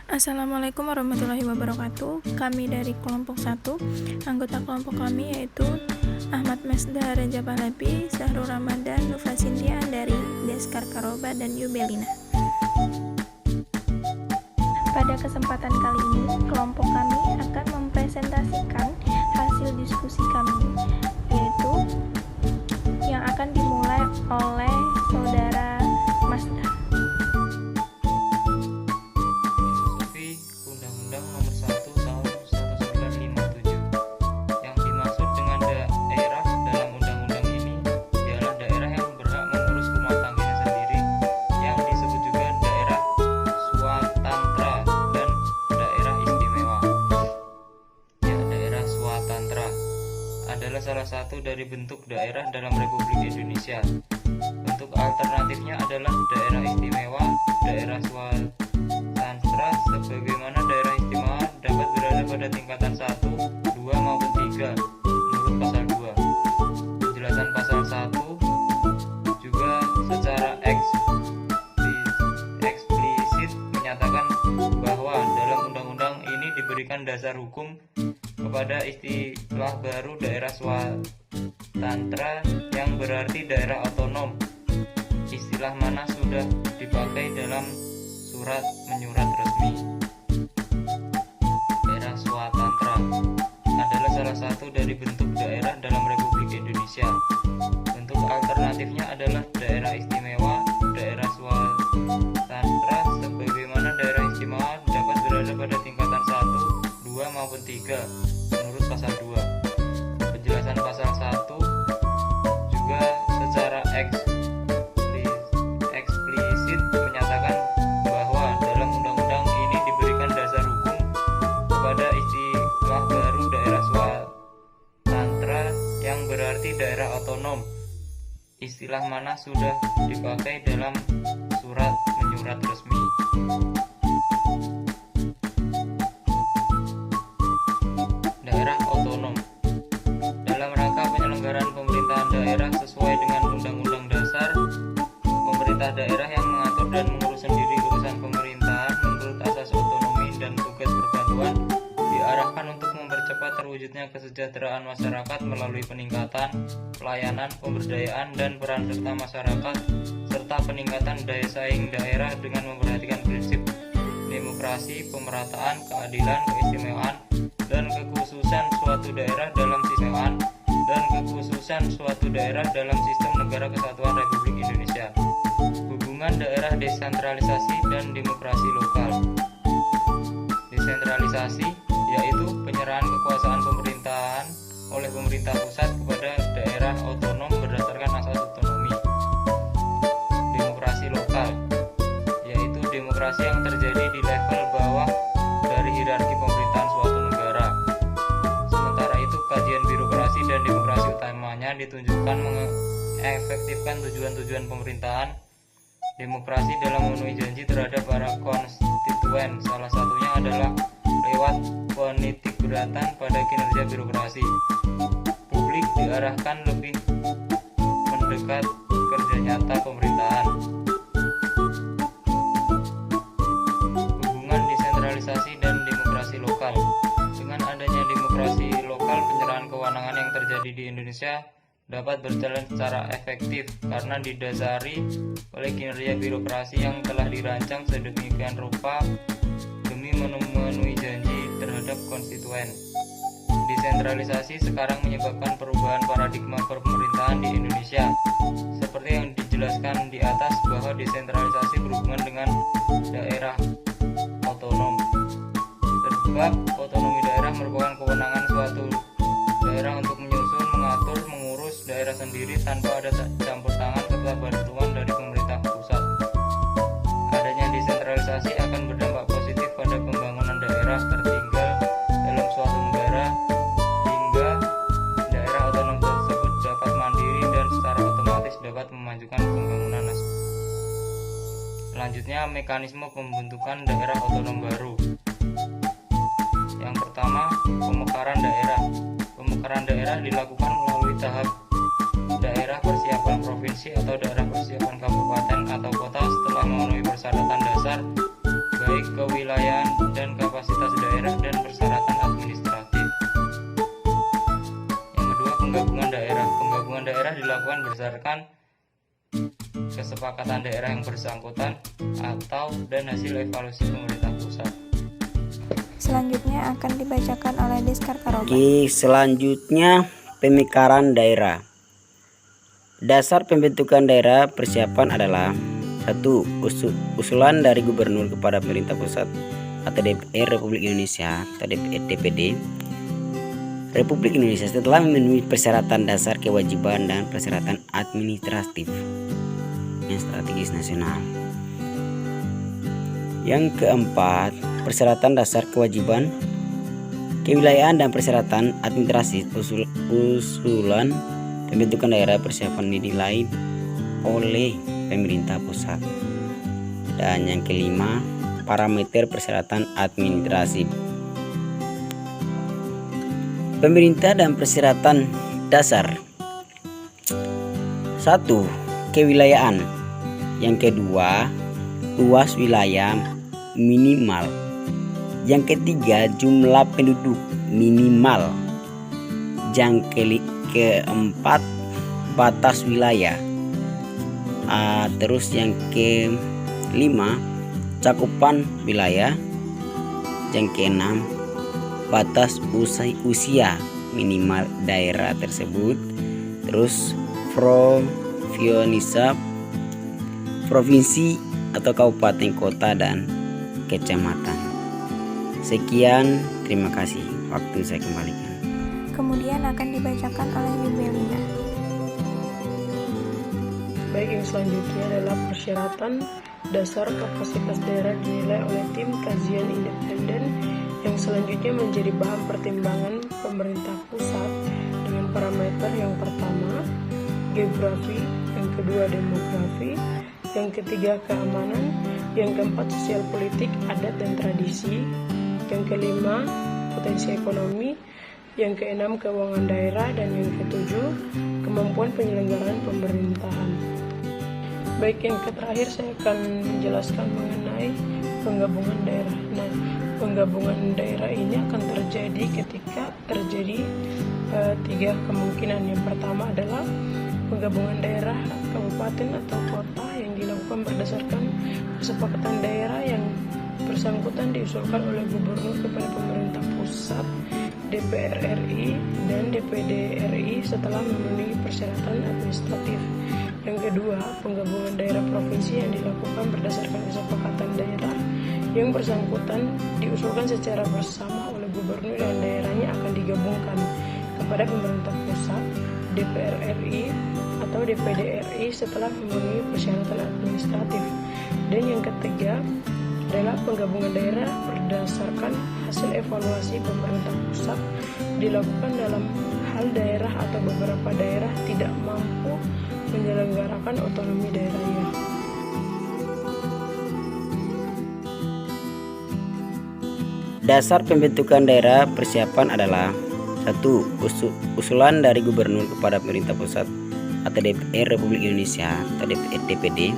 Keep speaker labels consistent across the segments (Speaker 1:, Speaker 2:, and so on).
Speaker 1: Assalamualaikum warahmatullahi wabarakatuh. Kami dari kelompok 1, anggota kelompok kami yaitu Ahmad Mesda Raja Pahlavi, Sahrul Ramadan, Nufa Sintia dari Deskar Karoba, dan Yubelina. Pada kesempatan kali ini, kelompok kami akan mempresentasikan hasil diskusi kami, yaitu yang akan dimulai oleh saudara Masda.
Speaker 2: Undang-Undang Nomor 1 Tahun 1957. Yang dimaksud dengan daerah dalam undang-undang ini ialah daerah yang berhak mengurus rumah tangganya sendiri, yang disebut juga daerah swatantra dan daerah istimewa. Ya, daerah swatantra adalah salah satu dari bentuk daerah dalam Republik Indonesia. Bentuk alternatifnya adalah daerah istimewa, daerah swatantra, sebagaimana daerah istimewa dapat berada pada tingkatan 1, 2 maupun 3 menurut pasal 2. Penjelasan pasal 1 juga secara eksplisit menyatakan bahwa dalam undang-undang ini diberikan dasar hukum kepada istilah baru daerah swatantra yang berarti daerah otonom. Istilah mana sudah dipakai dalam surat menyurat resmi. Daerah swatantra adalah salah satu dari bentuk daerah dalam Republik Indonesia. Bentuk alternatifnya adalah daerah istimewa, daerah swatantra, sebagaimana daerah istimewa dapat berada pada tingkatan 1, 2 maupun 3 menurut pasal 2. Penjelasan pasal 1 juga secara eksplisit menyatakan bahwa dalam undang-undang ini diberikan dasar hukum kepada istilah baru daerah swatantra yang berarti daerah otonom. Istilah mana sudah dipakai dalam surat menyurat resmi. Daerah otonom dalam rangka penyelenggaraan pemerintahan daerah sesuai dengan Undang-Undang Dasar, pemerintah daerah yang mengatur dan mengurus sendiri urusan pemerintahan menurut asas otonomi dan tugas perbantuan diarahkan untuk mempercepat terwujudnya kesejahteraan masyarakat melalui peningkatan pelayanan, pemberdayaan, dan peran serta masyarakat, serta peningkatan daya saing daerah dengan memperhatikan prinsip demokrasi, pemerataan, keadilan, keistimewaan, dan kekhususan suatu daerah dalam sistem negara kesatuan Republik Indonesia. Hubungan daerah desentralisasi dan demokrasi lokal. Desentralisasi yaitu penyerahan kekuasaan pemerintahan oleh pemerintah pusat kepada daerah otonom berdasarkan asas otonomi. Demokrasi lokal yaitu demokrasi yang terjadi di level bawah dari hierarki pemerintahan suatu negara. Sementara itu, kajian birokrasi dan demokrasi utamanya ditunjukkan mengefektifkan tujuan-tujuan pemerintahan demokrasi dalam memenuhi janji terhadap para konstituen. Salah satunya adalah lewat penitikbearatan pada kinerja birokrasi. Publik diarahkan lebih mendekat kerja nyata pemerintahan. Hubungan desentralisasi dan demokrasi lokal. Dengan adanya demokrasi lokal, penyerahan kewenangan yang terjadi di Indonesia dapat berjalan secara efektif karena didasari oleh kinerja birokrasi yang telah dirancang sedemikian rupa demi memenuhi janji terhadap konstituen. Desentralisasi sekarang menyebabkan perubahan paradigma pemerintahan di Indonesia. Seperti yang dijelaskan di atas bahwa desentralisasi berhubungan dengan daerah otonom. Sebab otonomi daerah merupakan kewenangan suatu daerah untuk menyusun, mengatur, mengurus daerah sendiri tanpa ada campur tangan serta bantuan dari pemerintah pusat. Adanya desentralisasi akan berdampak positif pada pembangunan daerah tertinggal dalam suatu negara, hingga daerah otonom tersebut dapat mandiri dan secara otomatis dapat memajukan pembangunan nasional. Selanjutnya, mekanisme pembentukan daerah otonom baru. Yang pertama, pemekaran daerah. Pemekaran daerah dilakukan melalui tahap daerah persiapan provinsi atau daerah persiapan kabupaten atau kota setelah memenuhi persyaratan dasar baik kewilayahan dan kapasitas daerah dan persyaratan administratif. Yang kedua, penggabungan daerah. Penggabungan daerah dilakukan berdasarkan kesepakatan daerah yang bersangkutan atau dan hasil evaluasi pemerintah pusat.
Speaker 1: Selanjutnya akan dibacakan oleh Deskar Karoba.
Speaker 3: Oke, selanjutnya pemekaran daerah. Dasar pembentukan daerah persiapan adalah 1. Usulan dari gubernur kepada pemerintah pusat atau DPR Republik Indonesia atau DPD Republik Indonesia setelah memenuhi persyaratan dasar kewajiban dan persyaratan administratif yang strategis nasional. Yang keempat, persyaratan dasar kewajiban kewilayahan dan persyaratan administratif usulan pembentukan daerah persiapan dinilai oleh pemerintah pusat. Dan yang kelima, parameter persyaratan administratif. Pemerintah dan persyaratan dasar. 1. Kewilayahan. Yang kedua, luas wilayah minimal. Yang ketiga, jumlah penduduk minimal. Yang keempat, batas wilayah. Terus yang kelima, cakupan wilayah. Yang keenam, batas usia minimal daerah tersebut. Terus provinsi atau kabupaten, kota, dan kecamatan. Sekian, terima kasih. Waktu saya kembalikan.
Speaker 1: Kemudian akan dibacakan oleh Yubelina.
Speaker 4: Baik, yang selanjutnya adalah persyaratan dasar kapasitas daerah dinilai oleh tim kajian independen yang selanjutnya menjadi bahan pertimbangan pemerintah pusat dengan parameter yang pertama geografi, yang kedua demografi, yang ketiga keamanan, yang keempat sosial politik, adat dan tradisi, yang kelima potensi ekonomi, yang keenam keuangan daerah, dan yang ketujuh kemampuan penyelenggaraan pemerintahan. Baik, yang terakhir saya akan menjelaskan mengenai penggabungan daerah. Nah, penggabungan daerah ini akan terjadi ketika terjadi tiga kemungkinan. Yang pertama adalah penggabungan daerah kabupaten atau kota yang dilakukan berdasarkan kesepakatan daerah yang bersangkutan diusulkan oleh gubernur kepada pemerintah pusat, DPR RI, dan DPD RI setelah memenuhi persyaratan administratif. Yang kedua, penggabungan daerah provinsi yang dilakukan berdasarkan kesepakatan daerah yang bersangkutan diusulkan secara bersama oleh gubernur dan daerahnya akan digabungkan kepada pemerintah pusat, DPR RI, atau DPD RI setelah memenuhi persyaratan administratif. Dan yang ketiga adalah penggabungan daerah berdasarkan hasil evaluasi pemerintah pusat dilakukan dalam hal daerah atau beberapa daerah tidak mampu menyelenggarakan otonomi daerahnya.
Speaker 3: Dasar pembentukan daerah persiapan adalah 1. Usulan dari gubernur kepada pemerintah pusat atau DPR Republik Indonesia atau DPD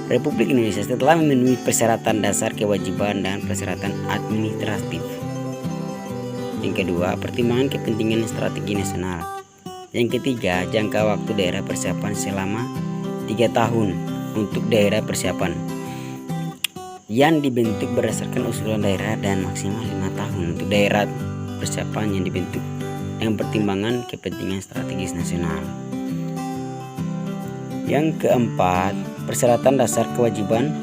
Speaker 3: Republik Indonesia setelah memenuhi persyaratan dasar kewajiban dan persyaratan administratif. Yang kedua, pertimbangan kepentingan strategi nasional. Yang ketiga, jangka waktu daerah persiapan selama 3 tahun untuk daerah persiapan yang dibentuk berdasarkan usulan daerah dan maksimal 5 tahun untuk daerah persiapan yang dibentuk dengan pertimbangan kepentingan strategis nasional. Yang keempat, persyaratan dasar kewajiban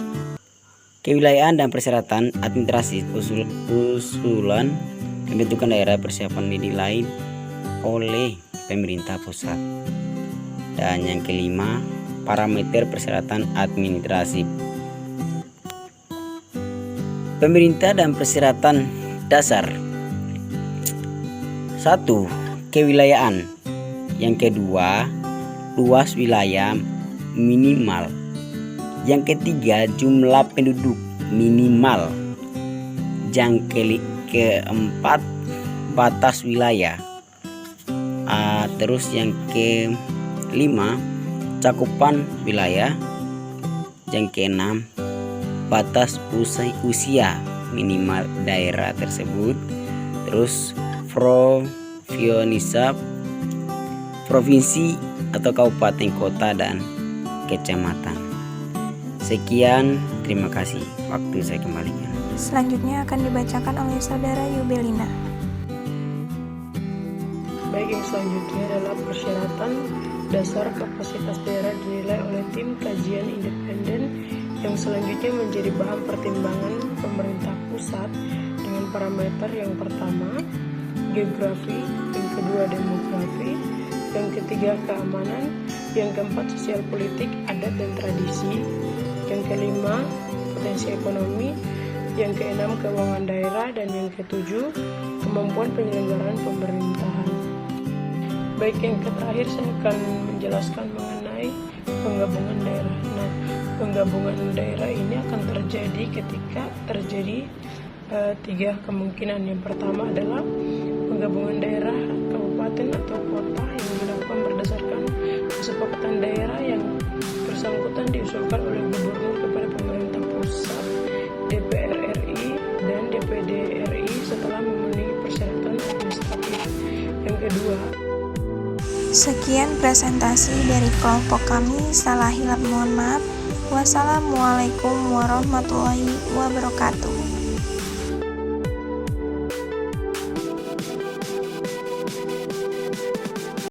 Speaker 3: kewilayahan dan persyaratan administratif usulan pembentukan daerah persiapan dinilai oleh pemerintah pusat. Dan yang kelima, parameter persyaratan administratif. Pemerintah dan persyaratan dasar. 1. Kewilayahan. Yang kedua, luas wilayah minimal. Yang ketiga, jumlah penduduk minimal. Yang keempat, batas wilayah. Terus yang kelima, cakupan wilayah. Yang keenam, batas usia minimal daerah tersebut, terus provinsi atau kabupaten, kota, dan kecamatan. Sekian, terima kasih. Waktu saya kembalikan.
Speaker 1: Selanjutnya akan dibacakan oleh Saudara Yubelina.
Speaker 4: Baik, yang selanjutnya adalah persyaratan dasar kapasitas daerah dinilai oleh tim kajian independen yang selanjutnya menjadi bahan pertimbangan pemerintah pusat dengan parameter yang pertama geografi, yang kedua demografi, yang ketiga keamanan, yang keempat sosial politik, adat dan tradisi, yang kelima potensi ekonomi, yang keenam keuangan daerah, dan yang ketujuh kemampuan penyelenggaraan pemerintahan. Baik, yang terakhir saya akan menjelaskan mengenai penggabungan daerah. Nah, penggabungan daerah ini akan terjadi ketika terjadi tiga kemungkinan. Yang pertama adalah penggabungan daerah kabupaten atau kota yang dilakukan berdasarkan kesepakatan daerah yang bersangkutan diusulkan oleh gubernur kepada pemerintah pusat, DPR RI, dan DPD RI setelah memenuhi persyaratan administratif. Yang kedua,
Speaker 1: Sekian presentasi dari kelompok kami. Salah hilap mohon maaf. Wassalamualaikum warahmatullahi wabarakatuh.